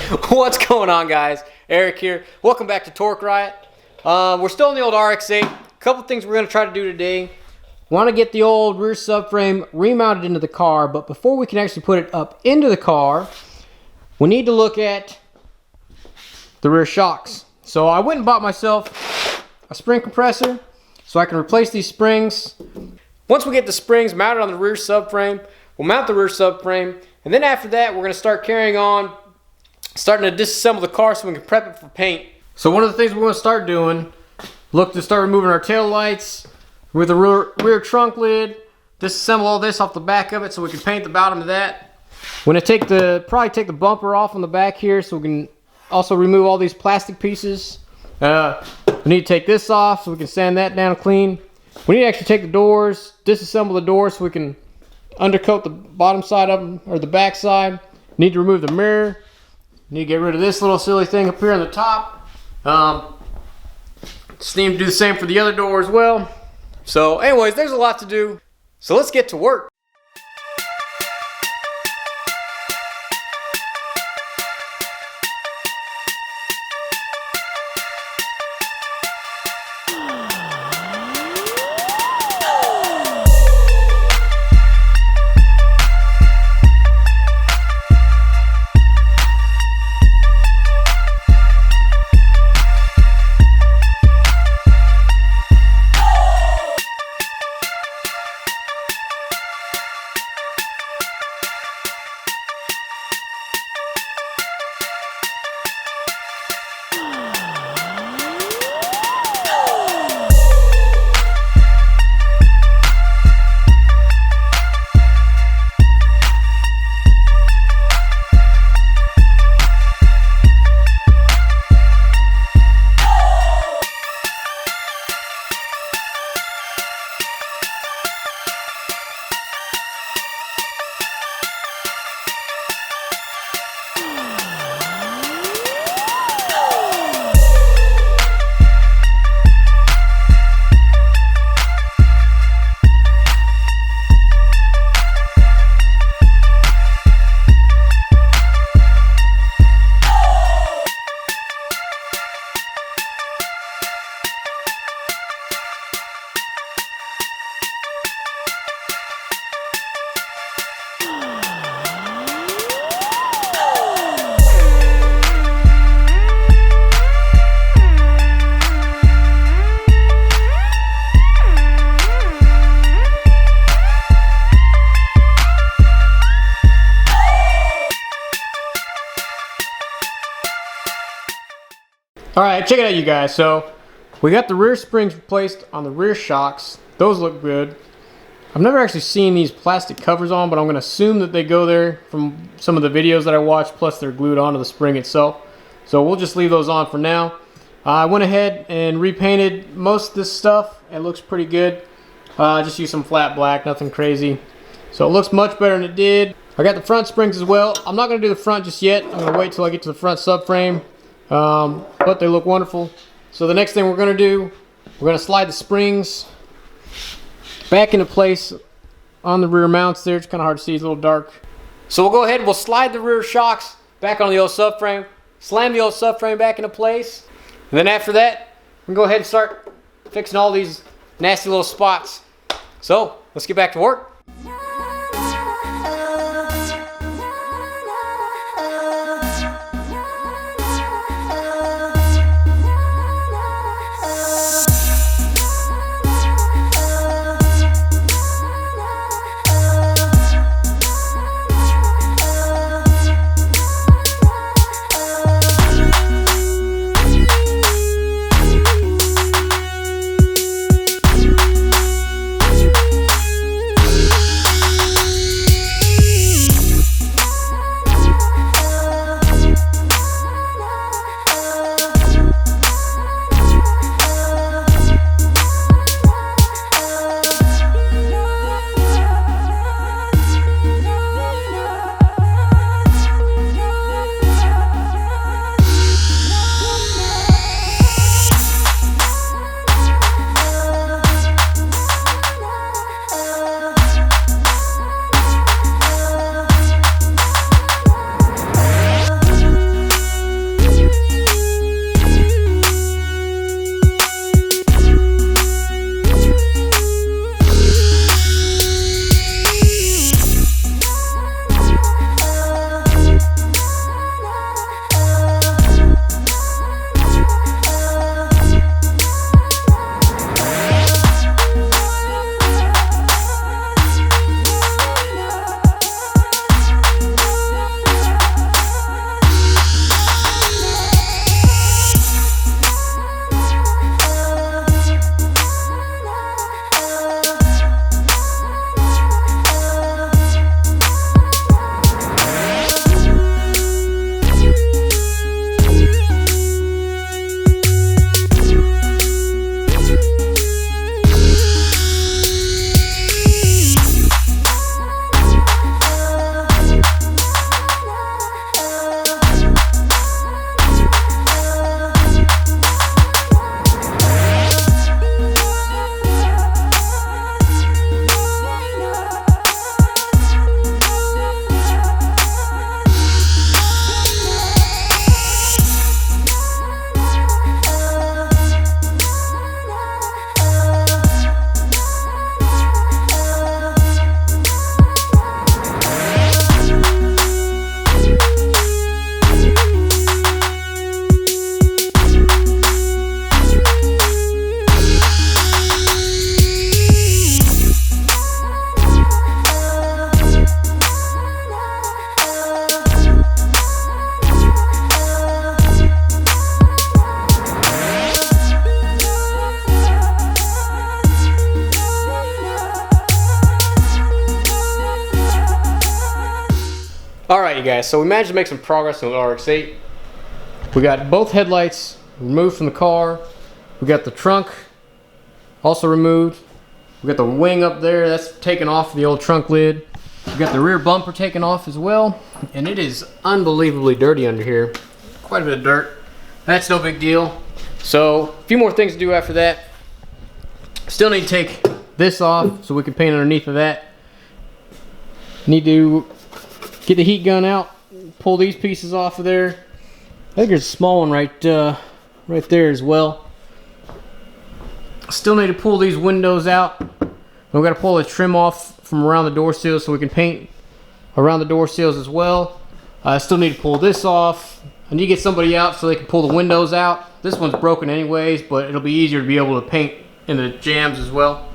What's going on, guys? Eric here. Welcome back to TorqueRiot. We're still in the old RX-8. A couple things we're going to try to do today. Want to get the old rear subframe remounted into the car, but before we can actually put it up into the car, we need to look at the rear shocks. So I went and bought myself a spring compressor so I can replace these springs. Once we get the springs mounted on the rear subframe, we'll mount the rear subframe, and then after that we're going to start carrying on, starting to disassemble the car so we can prep it for paint. So one of the things we're going to start doing, look to start removing our tail lights with the rear trunk lid, disassemble all this off the back of it so we can paint the bottom of that. We're going to probably take the bumper off on the back here so we can also remove all these plastic pieces. We need to take this off so we can sand that down clean. We need to actually take the doors, disassemble the doors so we can undercoat the bottom side of them, or the back side. Need to remove the mirror. Need to get rid of this little silly thing up here on the top. Just need to do the same for the other door as well. So anyways, there's a lot to do. So let's get to work. Alright, check it out, you guys. So we got the rear springs replaced on the rear shocks. Those look good. I've never actually seen these plastic covers on, but I'm going to assume that they go there from some of the videos that I watched, plus they're glued onto the spring itself. So we'll just leave those on for now. I went ahead and repainted most of this stuff. It looks pretty good. Just used some flat black, nothing crazy. So it looks much better than it did. I got the front springs as well. I'm not going to do the front just yet. I'm going to wait till I get to the front subframe. But they look wonderful. So the next thing we're going to do, we're going to slide the springs back into place on the rear mounts there. It's kind of hard to see, it's a little dark. So we'll go ahead and we'll slide the rear shocks back on the old subframe, slam the old subframe back into place, and then after that, we can go ahead and start fixing all these nasty little spots. So let's get back to work. Alright you guys, so we managed to make some progress on the RX-8. We got both headlights removed from the car. We got the trunk also removed. We got the wing up there, that's taken off the old trunk lid. We got the rear bumper taken off as well. And it is unbelievably dirty under here. Quite a bit of dirt. That's no big deal. So, a few more things to do after that. Still need to take this off so we can paint underneath of that. Need to get the heat gun out, pull these pieces off of there. I think there's a small one right there as well. Still need to pull these windows out. We've got to pull the trim off from around the door seals so we can paint around the door seals as well. I still need to pull this off. I need to get somebody out so they can pull the windows out. This one's broken anyways, but it'll be easier to be able to paint in the jambs as well.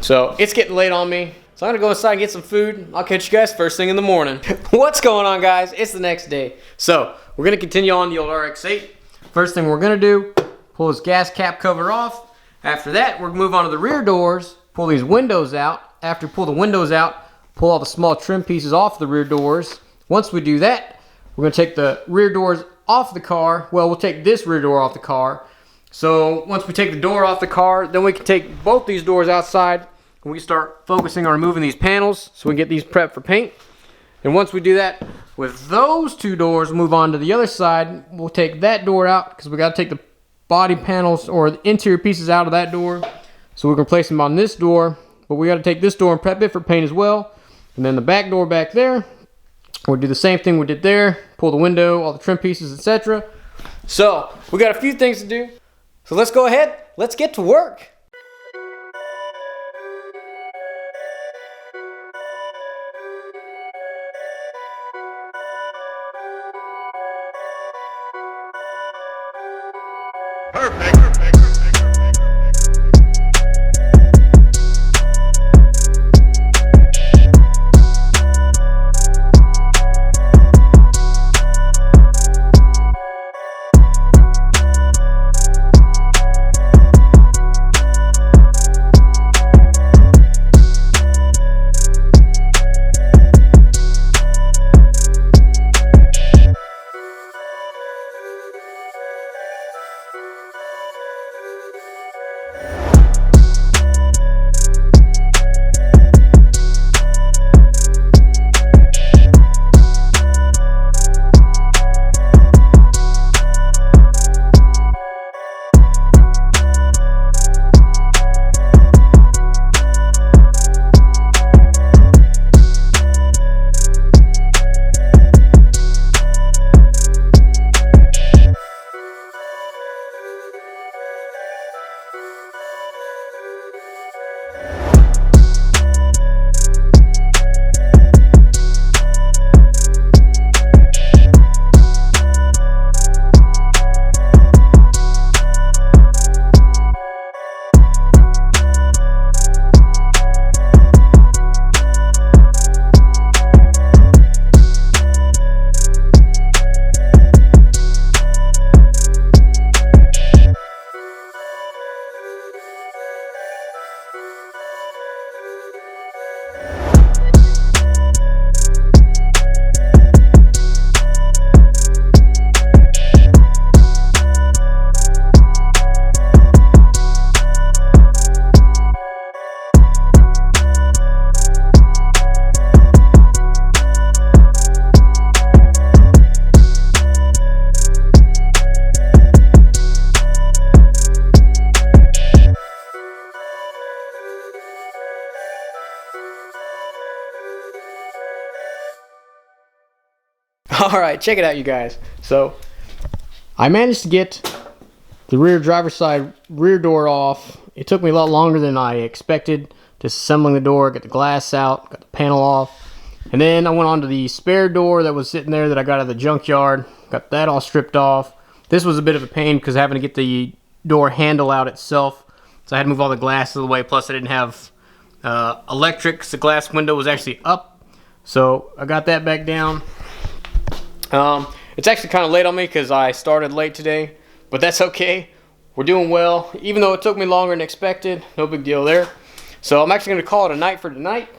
So it's getting late on me. So I'm gonna go inside and get some food. I'll catch you guys first thing in the morning. What's going on, guys? It's the next day. So we're gonna continue on the old RX-8. First thing we're gonna do, pull this gas cap cover off. After that, we're gonna move on to the rear doors, pull these windows out. After pull the windows out, pull all the small trim pieces off the rear doors. Once we do that, we're gonna take the rear doors off the car. Well, we'll take this rear door off the car. So once we take the door off the car, then we can take both these doors outside and we start focusing on removing these panels so we can get these prepped for paint. And once we do that, with those two doors, we'll move on to the other side. We'll take that door out because we got to take the body panels or the interior pieces out of that door so we can place them on this door. But we got to take this door and prep it for paint as well. And then the back door back there, we'll do the same thing we did there. Pull the window, all the trim pieces, etc. So we got a few things to do. So let's go ahead. Let's get to work. Perfect. Alright, check it out you guys. So, I managed to get the rear driver's side rear door off. It took me a lot longer than I expected. Disassembling the door, got the glass out, got the panel off. And then I went on to the spare door that was sitting there that I got out of the junkyard. Got that all stripped off. This was a bit of a pain because having to get the door handle out itself. So I had to move all the glass out of the way. Plus I didn't have electric because the glass window was actually up. So I got that back down. It's actually kind of late on me because I started late today. But that's okay. We're doing well. Even though it took me longer than expected. No big deal there. So I'm actually going to call it a night for tonight.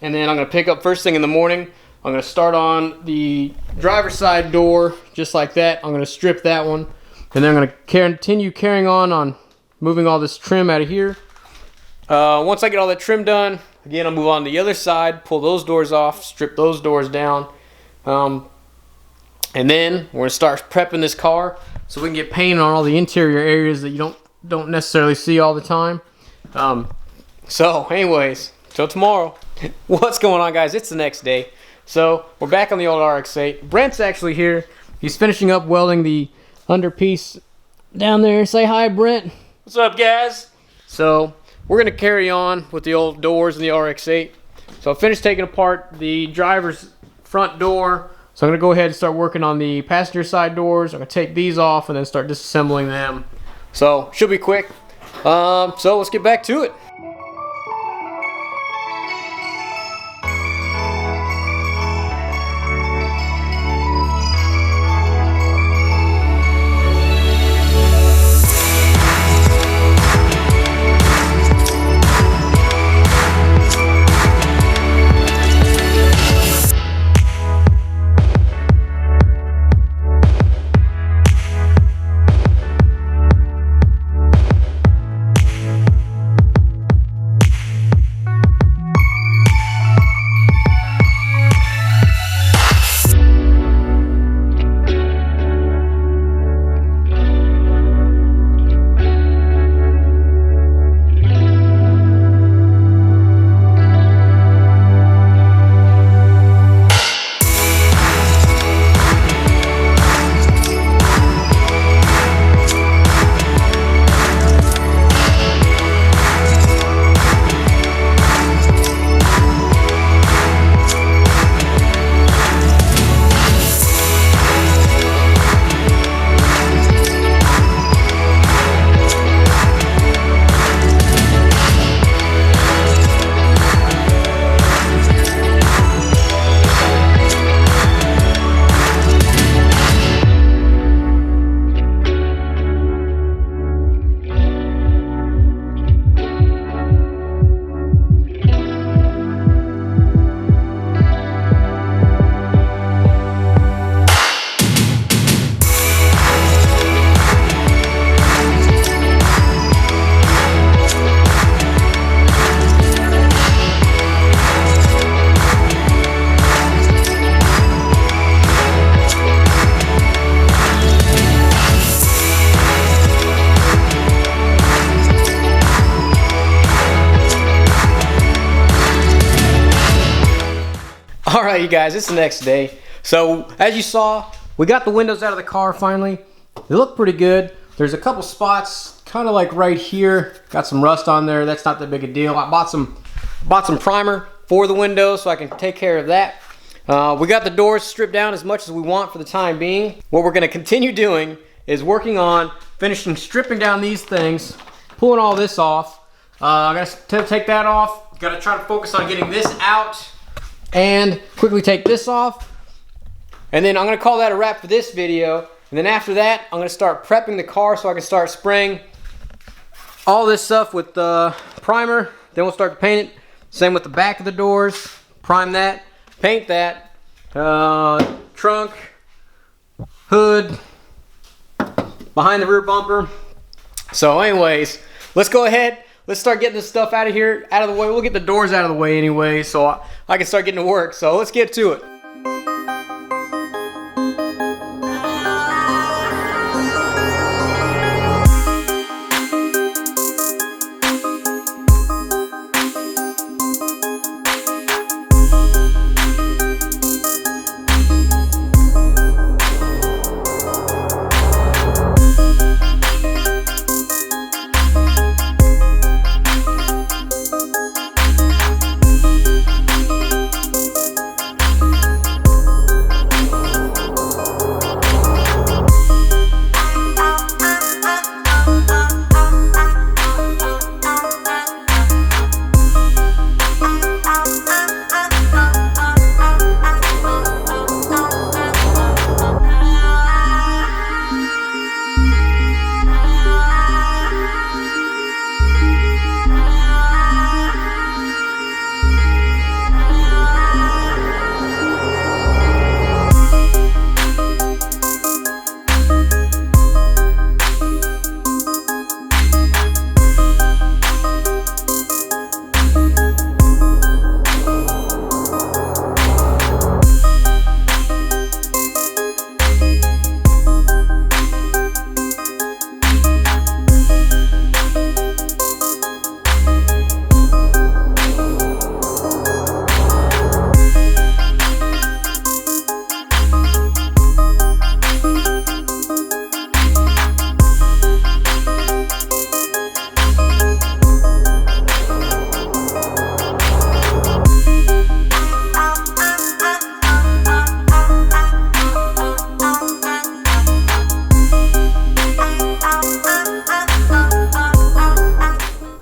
And then I'm going to pick up first thing in the morning. I'm going to start on the driver's side door, just like that. I'm going to strip that one. And then I'm going to continue carrying on moving all this trim out of here. Once I get all that trim done, again, I'll move on to the other side, pull those doors off, strip those doors down. And then we're going to start prepping this car so we can get paint on all the interior areas that you don't necessarily see all the time. So anyways, till tomorrow. What's going on, guys? It's the next day. So we're back on the old RX-8. Brent's actually here. He's finishing up welding the underpiece down there. Say hi, Brent. What's up, guys? So we're going to carry on with the old doors in the RX-8. So I finished taking apart the driver's front door. So I'm going to go ahead and start working on the passenger side doors. I'm going to take these off and then start disassembling them. So should be quick. So let's get back to it. Alright, you guys, it's the next day. So as you saw, we got the windows out of the car finally. They look pretty good. There's a couple spots kind of like right here, got some rust on there. That's not that big a deal. I bought some primer for the windows so I can take care of that. We got the doors stripped down as much as we want for the time being. What we're going to continue doing is working on finishing stripping down these things, pulling all this off. I got to take that off. Got to try to focus on getting this out and quickly take this off. And then I'm going to call that a wrap for this video. And then after that, I'm going to start prepping the car so I can start spraying all this stuff with primer. Then we'll start to paint it. Same with the back of the doors. Prime that, paint that, trunk, hood, behind the rear bumper. So anyways, let's go ahead. Let's start getting this stuff out of here, out of the way. We'll get the doors out of the way anyway, so I can start getting to work. So let's get to it.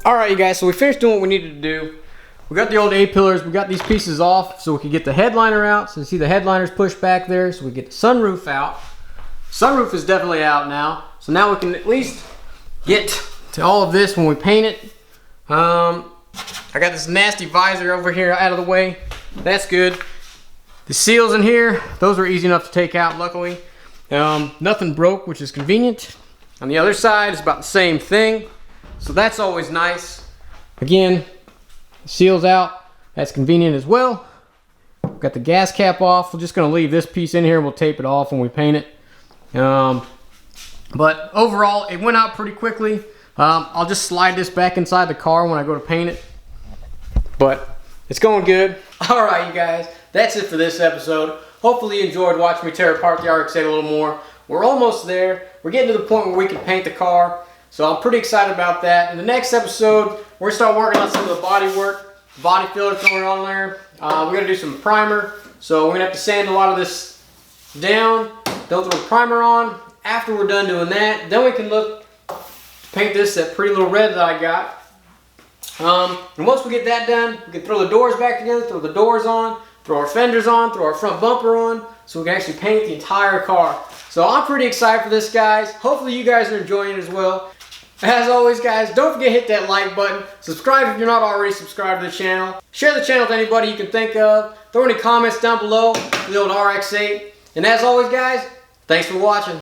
Alright, you guys, so we finished doing what we needed to do. We got the old A-pillars, we got these pieces off so we can get the headliner out. So you see the headliner's pushed back there, so we get the sunroof out. Sunroof is definitely out now. So now we can at least get to all of this when we paint it. I got this nasty visor over here out of the way. That's good. The seals in here, those were easy enough to take out, luckily. Nothing broke, which is convenient. On the other side, it's about the same thing. So that's always nice. Again, seals out. That's convenient as well. Got the gas cap off. We're just going to leave this piece in here and we'll tape it off when we paint it. But overall, it went out pretty quickly. I'll just slide this back inside the car when I go to paint it. But it's going good. Alright, you guys. That's it for this episode. Hopefully you enjoyed watching me tear apart the RX-8 a little more. We're almost there. We're getting to the point where we can paint the car. So I'm pretty excited about that. In the next episode, we're going to start working on some of the body work. Body fillers going on there. We're going to do some primer. So we're going to have to sand a lot of this down. Then throw primer on. After we're done doing that, then we can look to paint this that pretty little red that I got. And once we get that done, we can throw the doors back together, throw the doors on, throw our fenders on, throw our front bumper on, so we can actually paint the entire car. So I'm pretty excited for this, guys. Hopefully you guys are enjoying it as well. As always, guys, don't forget to hit that like button. Subscribe if you're not already subscribed to the channel. Share the channel with anybody you can think of. Throw any comments down below for the old RX-8. And as always, guys, thanks for watching.